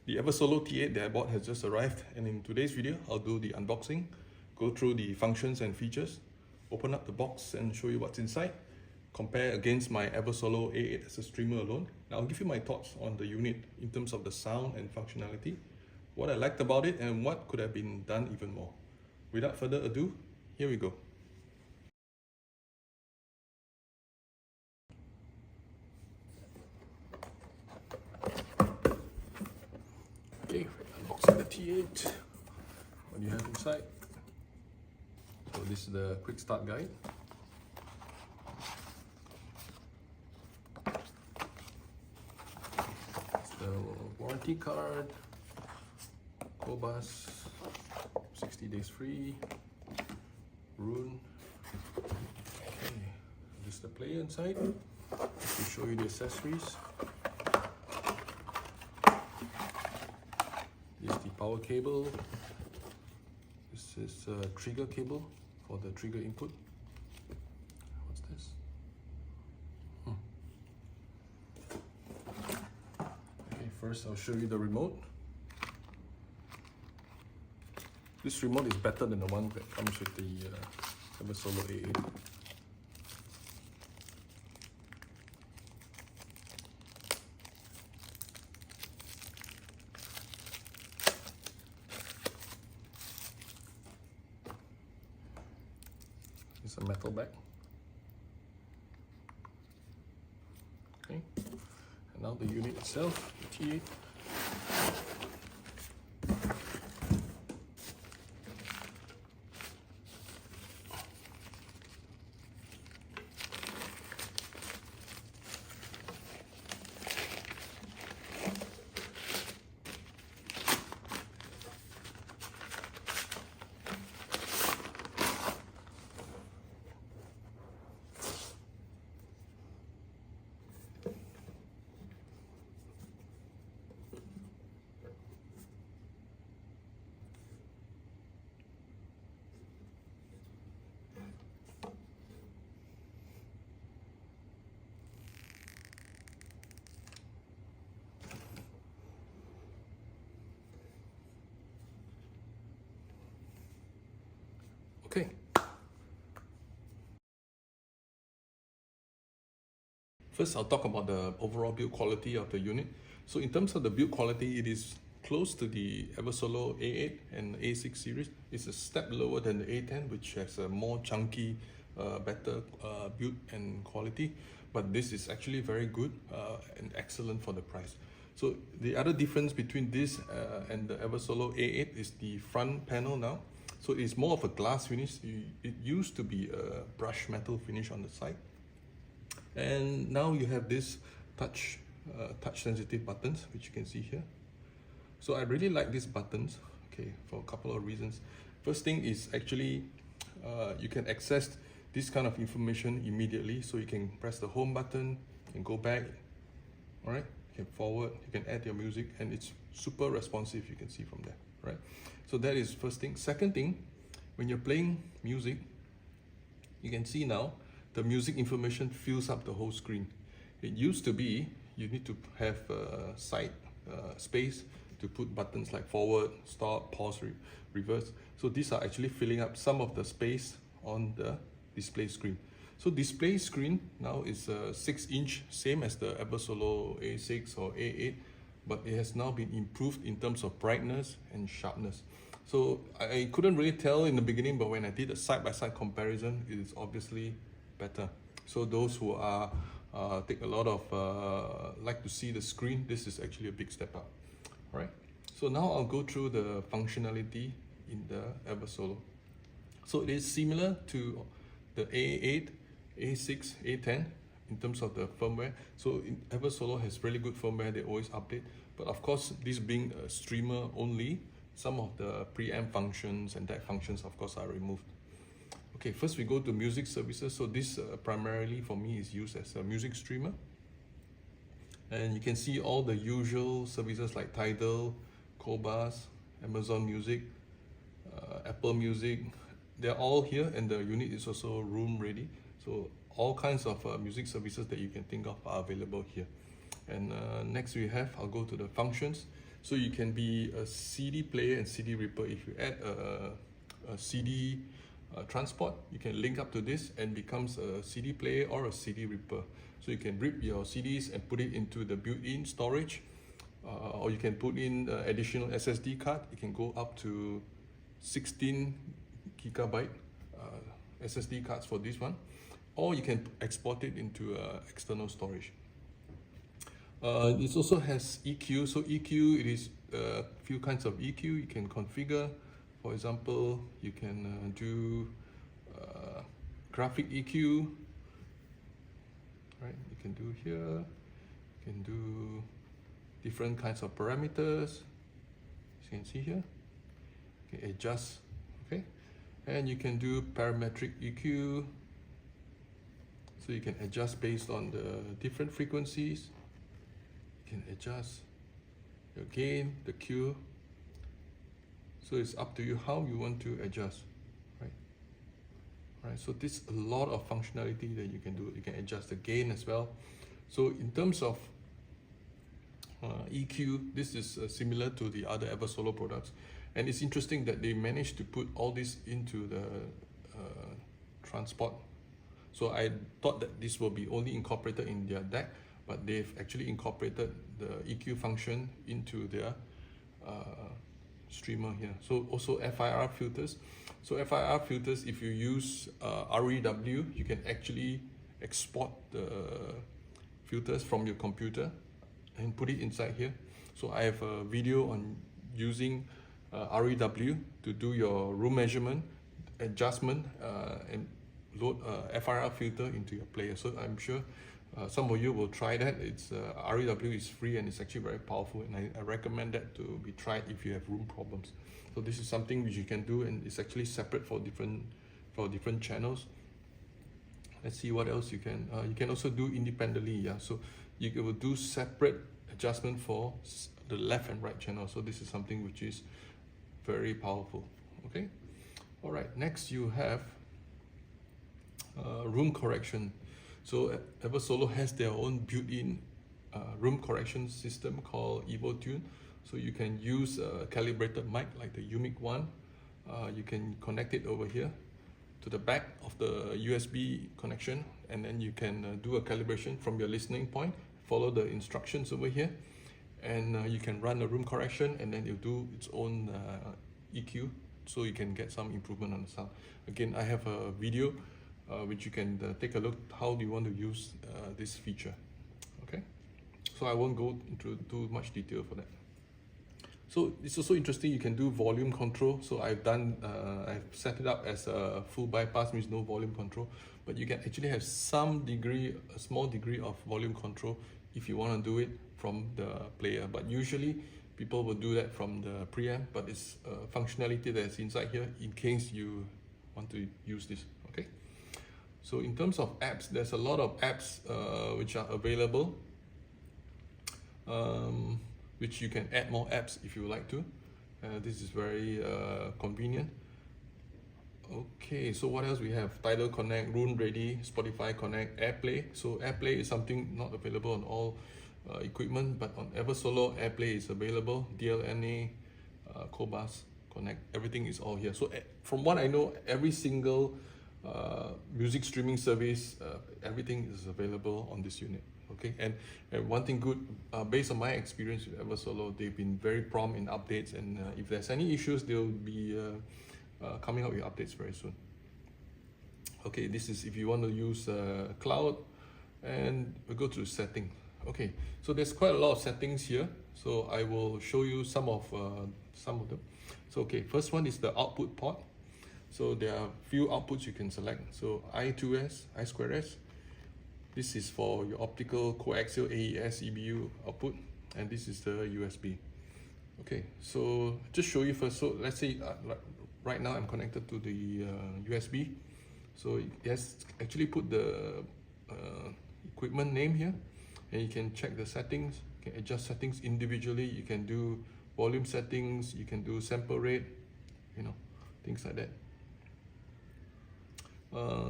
The Eversolo T8 that I bought has just arrived, and in today's video I'll do the unboxing, go through the functions and features, open up the box and show you what's inside, compare against my Eversolo A8 as a streamer alone. Now I'll give you my thoughts on the unit in terms of the sound and functionality, what I liked about it and what could have been done even more. Without further ado, here we go. Okay, unboxing the T8. What do you have inside? So this is the quick start guide. It's the warranty card, Cobas, 60 days free, Rune. Okay, this is the player inside. To show you the accessories. This is the power cable. This is a trigger cable for the trigger input. What's this? Okay, first I'll show you the remote. This remote is better than the one that comes with the Eversolo A8. It's a metal back. Okay, and now the unit itself, the T8. Okay. First, I'll talk about the overall build quality of the unit. So in terms of the build quality, it is close to the Eversolo A8 and A6 series. It's a step lower than the A10, which has a more chunky, better build and quality. But this is actually very good and excellent for the price. So the other difference between this and the Eversolo A8 is the front panel now. So it's more of a glass finish. It used to be a brush metal finish on the side. And now you have this touch sensitive buttons, which you can see here. So I really like these buttons, okay, for a couple of reasons. First thing is actually you can access this kind of information immediately. So you can press the home button and go back, all right? You can forward, you can add your music, and it's super responsive, you can see from there, right? So that is first thing. Second thing, when you're playing music, you can see now the music information fills up the whole screen. It used to be you need to have side space to put buttons like forward, stop, pause, reverse. So these are actually filling up some of the space on the display screen. So display screen now is 6-inch, same as the Eversolo A6 or A8, but it has now been improved in terms of brightness and sharpness. So I couldn't really tell in the beginning, but when I did a side-by-side comparison, it is obviously better. So those who are take a lot of like to see the screen, this is actually a big step up. All right. So now I'll go through the functionality in the Eversolo. So it is similar to the A8, A6, A10 in terms of the firmware. So Eversolo has really good firmware, they always update. But of course, this being a streamer only, some of the preamp functions and DAC functions, of course, are removed. Okay, first we go to music services. So this primarily for me is used as a music streamer. And you can see all the usual services like Tidal, Cobas, Amazon Music, Apple Music. They're all here, and the unit is also room ready. So all kinds of music services that you can think of are available here. And next we have, I'll go to the functions. So you can be a CD player and CD ripper. If you add a CD transport, you can link up to this and becomes a CD player or a CD ripper. So you can rip your CDs and put it into the built-in storage, or you can put in additional SSD card. You can go up to 16 gigabyte SSD cards for this one, or you can export it into external storage. This also has EQ. So EQ, it is a few kinds of EQ you can configure. For example, you can do graphic EQ, right? You can do here. You can do different kinds of parameters. You can see here. You can adjust, okay? And you can do parametric EQ. So you can adjust based on the different frequencies. You can adjust your gain, the Q. So it's up to you how you want to adjust, right? Right. So this a lot of functionality that you can do. You can adjust the gain as well. So in terms of EQ, this is similar to the other Eversolo products, and it's interesting that they managed to put all this into the transport. So I thought that this will be only incorporated in their DAC, but they've actually incorporated the EQ function into their streamer here. So also FIR filters. So FIR filters, if you use REW, you can actually export the filters from your computer and put it inside here. So I have a video on using REW to do your room measurement, adjustment, and load a FIR filter into your player. So I'm sure some of you will try that. It's REW is free and it's actually very powerful, and I recommend that to be tried if you have room problems. So this is something which you can do, and it's actually separate for different channels. Let's see what else you can. You can also do independently. Yeah, so you will do separate adjustment for the left and right channel. So this is something which is very powerful. Okay. All right. Next, you have room correction. So Eversolo has their own built-in room correction system called EvoTune. So you can use a calibrated mic like the UMIC one. You can connect it over here to the back of the USB connection, and then you can do a calibration from your listening point, follow the instructions over here, and you can run a room correction, and then it'll do its own EQ, so you can get some improvement on the sound. Again, I have a video which you can take a look how do you want to use this feature. Okay, so I won't go into too much detail for that. So it's also interesting, you can do volume control. So I've set it up as a full bypass, means no volume control, but you can actually have some degree, a small degree of volume control if you want to do it from the player. But usually people will do that from the preamp, but it's functionality that's inside here in case you want to use this. Okay. So in terms of apps, there's a lot of apps which are available, which you can add more apps if you like to. This is very convenient. Okay, so what else we have? Tidal Connect, Room Ready, Spotify Connect, AirPlay. So AirPlay is something not available on all equipment, but on Eversolo, AirPlay is available. DLNA, Cobas, Connect, everything is all here. So from what I know, every single music streaming service, everything is available on this unit. Okay, and one thing good, based on my experience with Eversolo, they've been very prompt in updates, and if there's any issues, they'll be coming out with updates very soon. Okay, this is if you want to use cloud, and we'll go to setting. Okay, so there's quite a lot of settings here, so I will show you some of them. So okay, first one is the output port. So there are few outputs you can select. So I2S, I2S. This is for your optical coaxial AES EBU output, and this is the USB. Okay, so just show you first. So let's say right now I'm connected to the USB. So it has actually put the equipment name here, and you can check the settings. You can adjust settings individually. You can do volume settings. You can do sample rate, things like that.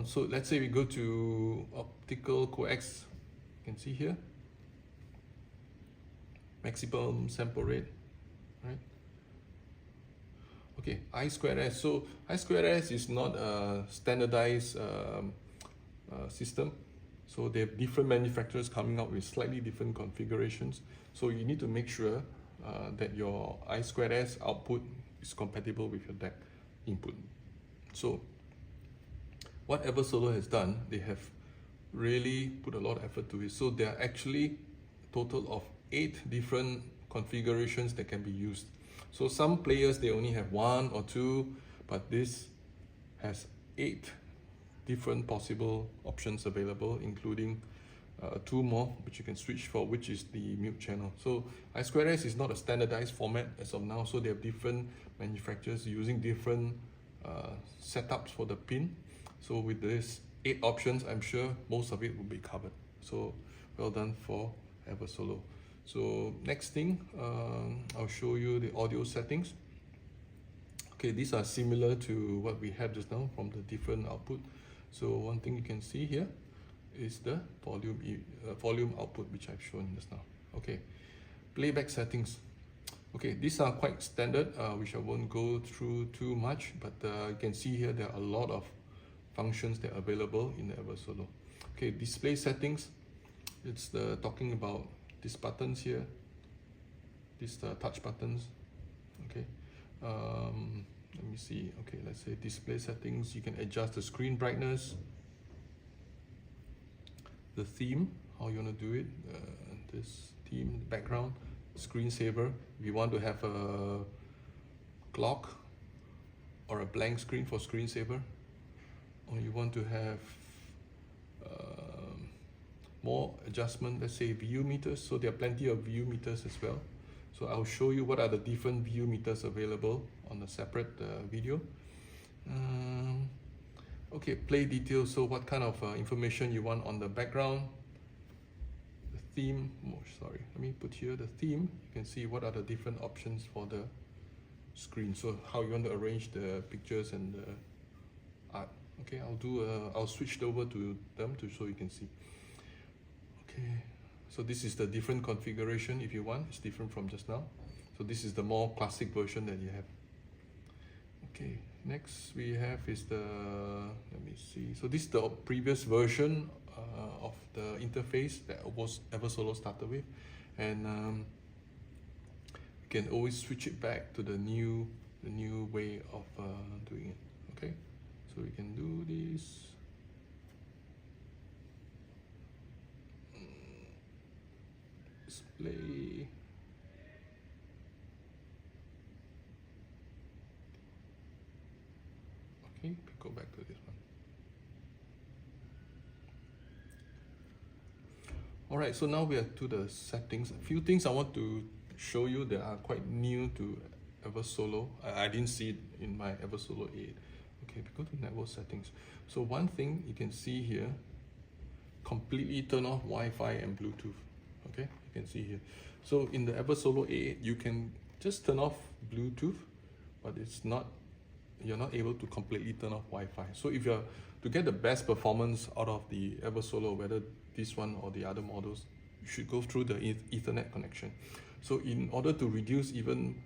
So let's say we go to optical coax. You can see here maximum sample rate, right? Okay, I2S. So I2S is not a standardized system. So they have different manufacturers coming out with slightly different configurations. So you need to make sure that your I2S output is compatible with your DAC input. So what Eversolo has done, they have really put a lot of effort to it. So there are actually a total of 8 different configurations that can be used. So some players, they only have 1 or 2, but this has 8 different possible options available, including 2 more which you can switch for, which is the mute channel. So I2S is not a standardized format as of now, so they have different manufacturers using different setups for the pin. So with this 8 options, I'm sure most of it will be covered. So well done for Eversolo. So next thing, I'll show you the audio settings. Okay, these are similar to what we had just now from the different output. So one thing you can see here is the volume output, which I've shown just now. Okay, playback settings. Okay, these are quite standard, which I won't go through too much, but you can see here there are a lot of functions that are available in the Eversolo. Okay, display settings. It's talking about these buttons here, these touch buttons. Okay, let me see. Okay, let's say display settings. You can adjust the screen brightness, the theme, how you want to do it, this theme, background, screensaver. If you want to have a clock or a blank screen for screensaver, or you want to have more adjustment, let's say view meters. So there are plenty of view meters as well. So I'll show you what are the different view meters available on a separate video. Okay, play details. So what kind of information you want on the background, the theme. Oh, sorry, let me put here the theme. You can see what are the different options for the screen. So how you want to arrange the pictures and the art. Okay, I'll switch over to them so you can see. Okay, so this is the different configuration if you want. It's different from just now. So this is the more classic version that you have. Okay, next we have is the, let me see. So this is the previous version of the interface that was Eversolo started with, and you can always switch it back to the new way of doing it. Okay, so we can do this. Display. Okay, go back to this one. All right, so now we are to the settings. A few things I want to show you that are quite new to Eversolo. I didn't see it in my Eversolo 8. Okay, we go to network settings. So one thing you can see here, completely turn off Wi-Fi and Bluetooth. Okay, you can see here. So in the Eversolo A8, you can just turn off Bluetooth, but you're not able to completely turn off Wi-Fi. So if you're to get the best performance out of the Eversolo, whether this one or the other models, you should go through the Ethernet connection. So in order to reduce even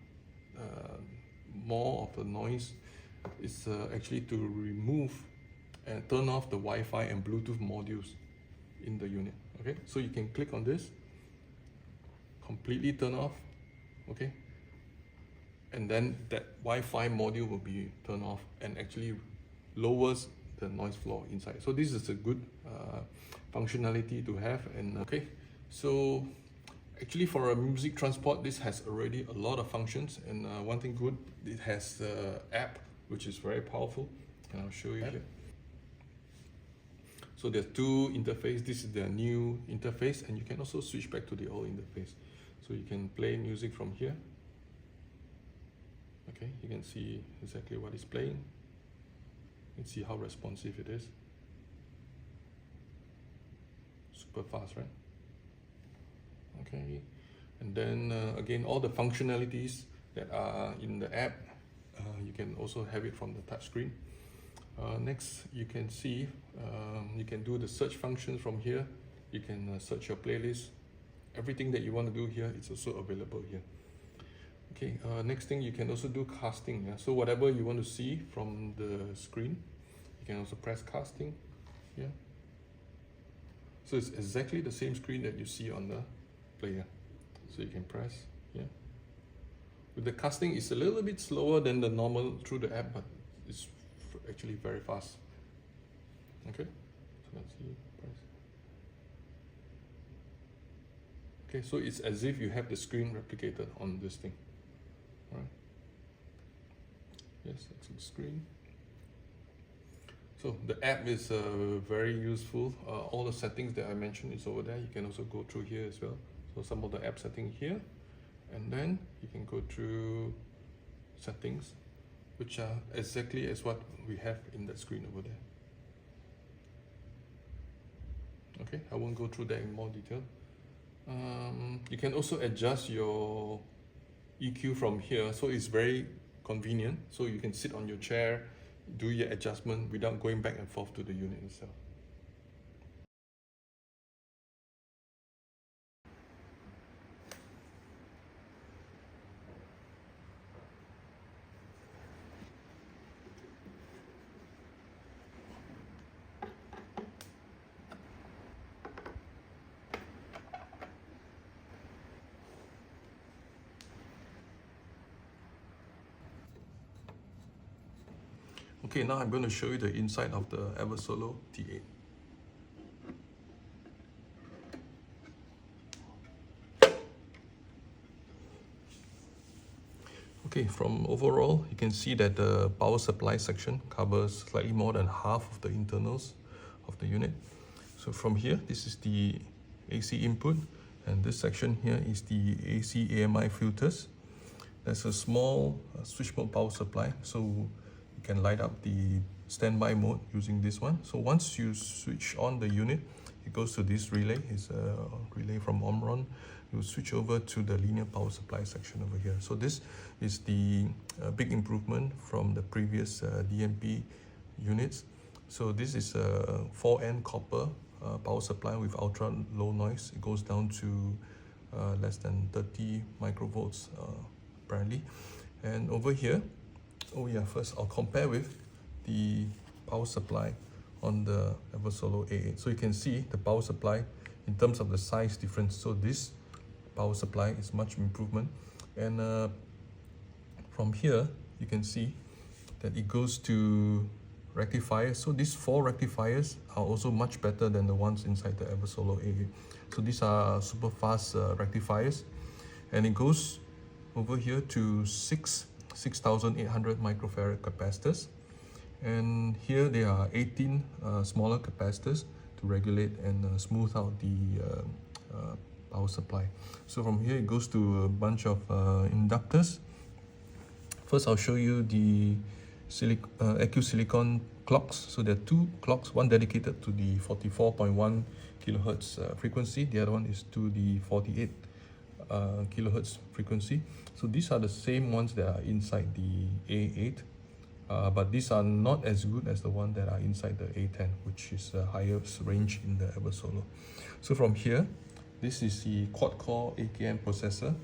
more of the noise, is actually to remove and turn off the Wi-Fi and Bluetooth modules in the unit. Okay, so you can click on this, completely turn off. Okay, and then that Wi-Fi module will be turned off and actually lowers the noise floor inside. So this is a good functionality to have. And okay, so actually for a music transport, this has already a lot of functions. And one thing good, it has the app, which is very powerful, and I'll show you here. So there's 2 interfaces. This is the new interface, and you can also switch back to the old interface. So you can play music from here. Okay, you can see exactly what it's playing. You can see how responsive it is. Super fast, right? Okay, and then again, all the functionalities that are in the app, you can also have it from the touch screen. Next, you can see you can do the search function from here. You can search your playlist. Everything that you want to do here is also available here. Okay, next thing, you can also do casting. Yeah? So whatever you want to see from the screen, you can also press casting here. So it's exactly the same screen that you see on the player. So you can press here. With the casting, it's a little bit slower than the normal through the app, but it's actually very fast. Okay, so let's see, press. Okay, so it's as if you have the screen replicated on this thing. All right. Yes, that's the screen. So the app is very useful. All the settings that I mentioned is over there. You can also go through here as well. So some of the app settings here, and then you can go through settings, which are exactly as what we have in that screen over there. Okay, I won't go through that in more detail. You can also adjust your EQ from here, so it's very convenient. So you can sit on your chair, do your adjustment without going back and forth to the unit itself. Okay, now I'm going to show you the inside of the Eversolo T8. Okay, from overall, you can see that the power supply section covers slightly more than half of the internals of the unit. So from here, this is the AC input, and this section here is the AC AMI filters. There's a small switch mode power supply, so you can light up the standby mode using this one. So once you switch on the unit, it goes to this relay. It's a relay from Omron. You switch over to the linear power supply section over here. So this is the big improvement from the previous DMP units. So this is a 4N copper power supply with ultra low noise. It goes down to less than 30 microvolts apparently. And over here, oh yeah, first I'll compare with the power supply on the Eversolo A8. So you can see the power supply in terms of the size difference. So this power supply is much improvement. And from here, you can see that it goes to rectifiers. So these 4 rectifiers are also much better than the ones inside the Eversolo A8. So these are super fast rectifiers, and it goes over here to 6,800 microfarad capacitors, and here there are 18 smaller capacitors to regulate and smooth out the power supply. So from here it goes to a bunch of inductors. First I'll show you the AQ silicon clocks. So there are 2 clocks, one dedicated to the 44.1 kilohertz frequency, the other one is to the 48 kilohertz frequency. So these are the same ones that are inside the A8, but these are not as good as the one that are inside the A10, which is the highest range in the Eversolo. So from here, this is the quad-core AKM processor.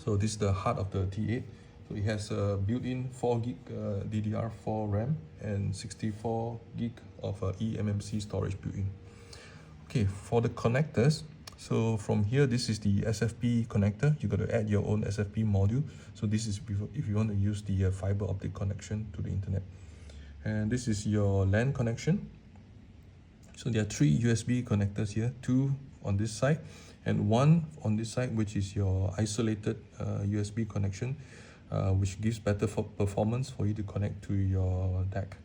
So this is the heart of the T8. So it has a built-in 4 gig DDR4 RAM and 64 gig of eMMC storage built-in. Okay, for the connectors, so from here, this is the SFP connector. You got to add your own SFP module. So this is if you want to use the fiber optic connection to the internet. And this is your LAN connection. So there are 3 USB connectors here, 2 on this side and 1 on this side, which is your isolated USB connection, which gives better performance for you to connect to your DAC.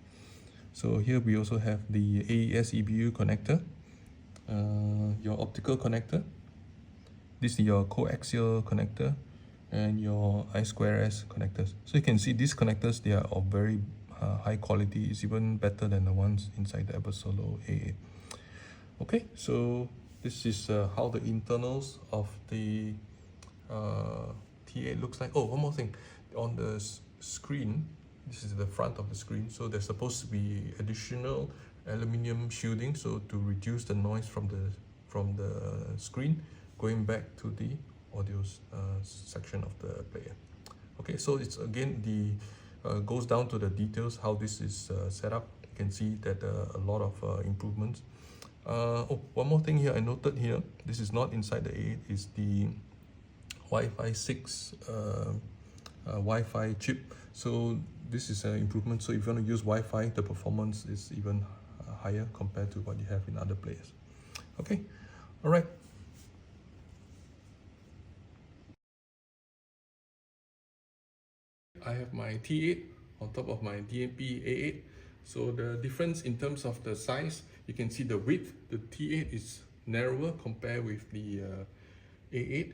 So here we also have the AES EBU connector, your optical connector, this is your coaxial connector, and your I2S connectors. So you can see these connectors, they are of very high quality. It's even better than the ones inside the Eversolo A8. Okay, so this is how the internals of the T8 looks like. Oh, one more thing. On the screen, this is the front of the screen. So there's supposed to be additional aluminium shielding, so to reduce the noise from the screen going back to the audio section of the player. Okay, so it's again the goes down to the details how this is set up. You can see that a lot of improvements. Oh, one more thing here I noted here. This is not inside the A8. Is the Wi-Fi 6 Wi-Fi chip. So this is an improvement. So if you want to use Wi-Fi, the performance is even higher compared to what you have in other players. Okay, all right. I have my T8 on top of my DMP-A8. So the difference in terms of the size, you can see the width. The T8 is narrower compared with the A8,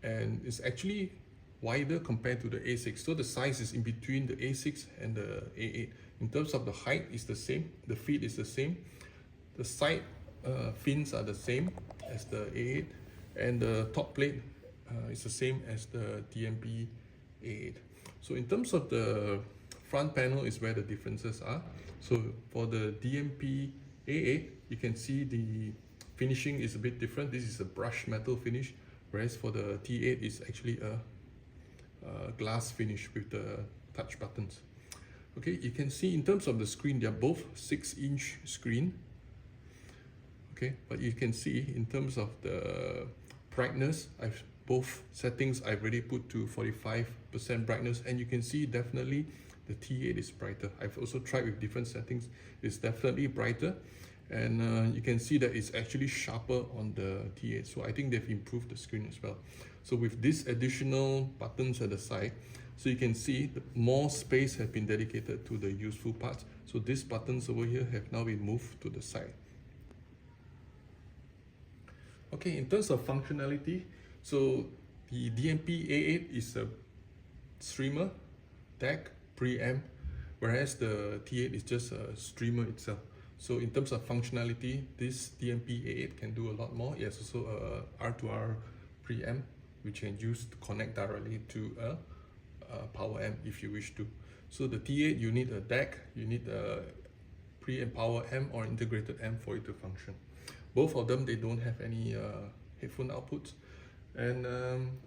and it's actually wider compared to the A6. So the size is in between the A6 and the A8. In terms of the height, is the same. The feet is the same. The side fins are the same as the A8, and the top plate is the same as the DMP-A8. So in terms of the front panel is where the differences are. So for the DMP-A8, you can see the finishing is a bit different. This is a brushed metal finish, whereas for the T8 is actually a glass finish with the touch buttons. Okay, you can see in terms of the screen, they're both 6-inch screen. Okay, but you can see in terms of the brightness, both settings I've already put to 45% brightness, and you can see definitely the T8 is brighter. I've also tried with different settings. It's definitely brighter, and you can see that it's actually sharper on the T8. So I think they've improved the screen as well. So with these additional buttons at the side, so you can see that more space has been dedicated to the useful parts. So these buttons over here have now been moved to the side. Okay, in terms of functionality, so the DMP-A8 is a streamer, DAC, preamp, whereas the T8 is just a streamer itself. So in terms of functionality, this DMP-A8 can do a lot more. It has also a R2R preamp, which you can use to connect directly to a power amp if you wish to. So the T8, you need a DAC, you need a preamp power amp or integrated amp for it to function. Both of them, they don't have any headphone outputs. And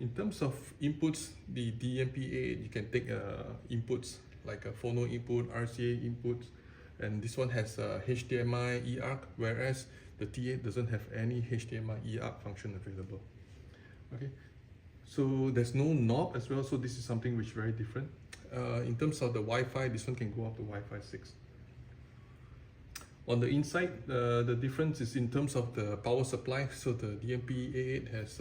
in terms of inputs, the DMP-A8, you can take inputs like a phono input, RCA inputs, and this one has HDMI eARC, whereas the T8 doesn't have any HDMI eARC function available. Okay, so there's no knob as well, so this is something which is very different. In terms of the Wi-Fi, this one can go up to Wi-Fi 6. On the inside, the difference is in terms of the power supply. So the DMP-A8 has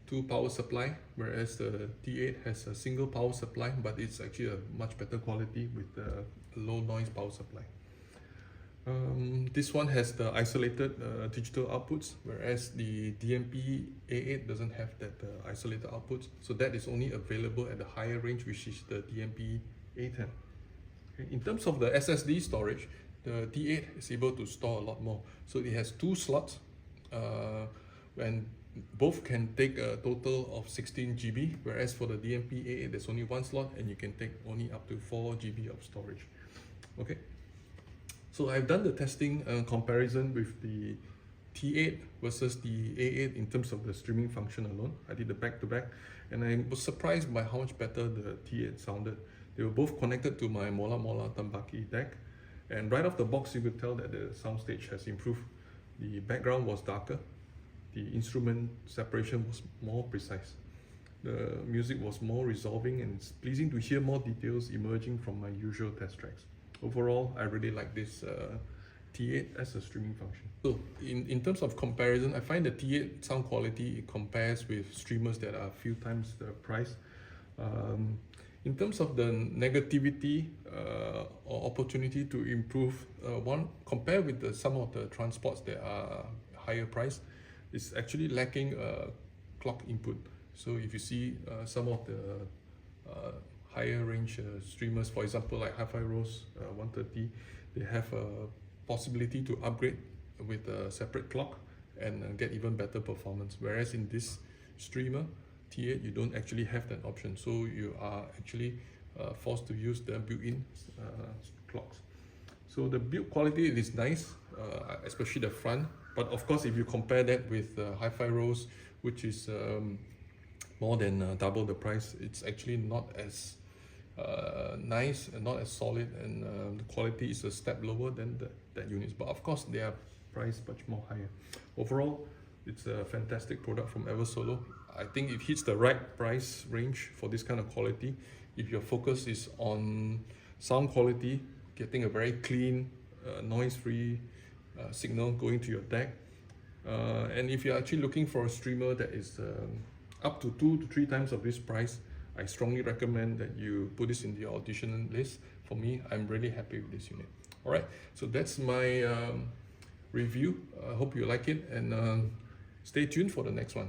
two power supply, whereas the T8 has a single power supply, but it's actually a much better quality with a low noise power supply. This one has the isolated digital outputs, whereas the DMP-A8 doesn't have that isolated outputs. So that is only available at the higher range, which is the DMP-A10. Okay. In terms of the SSD storage, the T8 is able to store a lot more. So it has 2 slots, and both can take a total of 16 GB, whereas for the DMP-A8 there's only 1 slot and you can take only up to 4 GB of storage. Okay, so I've done the testing comparison with the T8 versus the A8 in terms of the streaming function alone. I did the back-to-back, and I was surprised by how much better the T8 sounded. They were both connected to my Mola Tambaki DAC, and right off the box you could tell that the soundstage has improved. The background was darker, the instrument separation was more precise, the music was more resolving, and it's pleasing to hear more details emerging from my usual test tracks. Overall, I really like this T8 as a streaming function. So in terms of comparison, I find the T8 sound quality, it compares with streamers that are a few times the price. In terms of the negativity or opportunity to improve, one, compared with some of the transports that are higher price, it's actually lacking clock input. So if you see some of the higher range streamers, for example, like Hi-Fi Rose 130, they have a possibility to upgrade with a separate clock and get even better performance. Whereas in this streamer, T8, you don't actually have that option. So you are actually forced to use the built-in clocks. So the build quality is nice, especially the front. But of course, if you compare that with Hi-Fi Rose, which is more than double the price. It's actually not as nice and not as solid, and the quality is a step lower than that units, but of course they are priced much more higher. Overall, it's a fantastic product from Eversolo. I think it hits the right price range for this kind of quality. If your focus is on sound quality, getting a very clean, noise-free signal going to your deck, and if you're actually looking for a streamer that is up to 2 to 3 times of this price, I strongly recommend that you put this in your audition list. For me, I'm really happy with this unit. All right, so that's my review. I hope you like it, and stay tuned for the next one.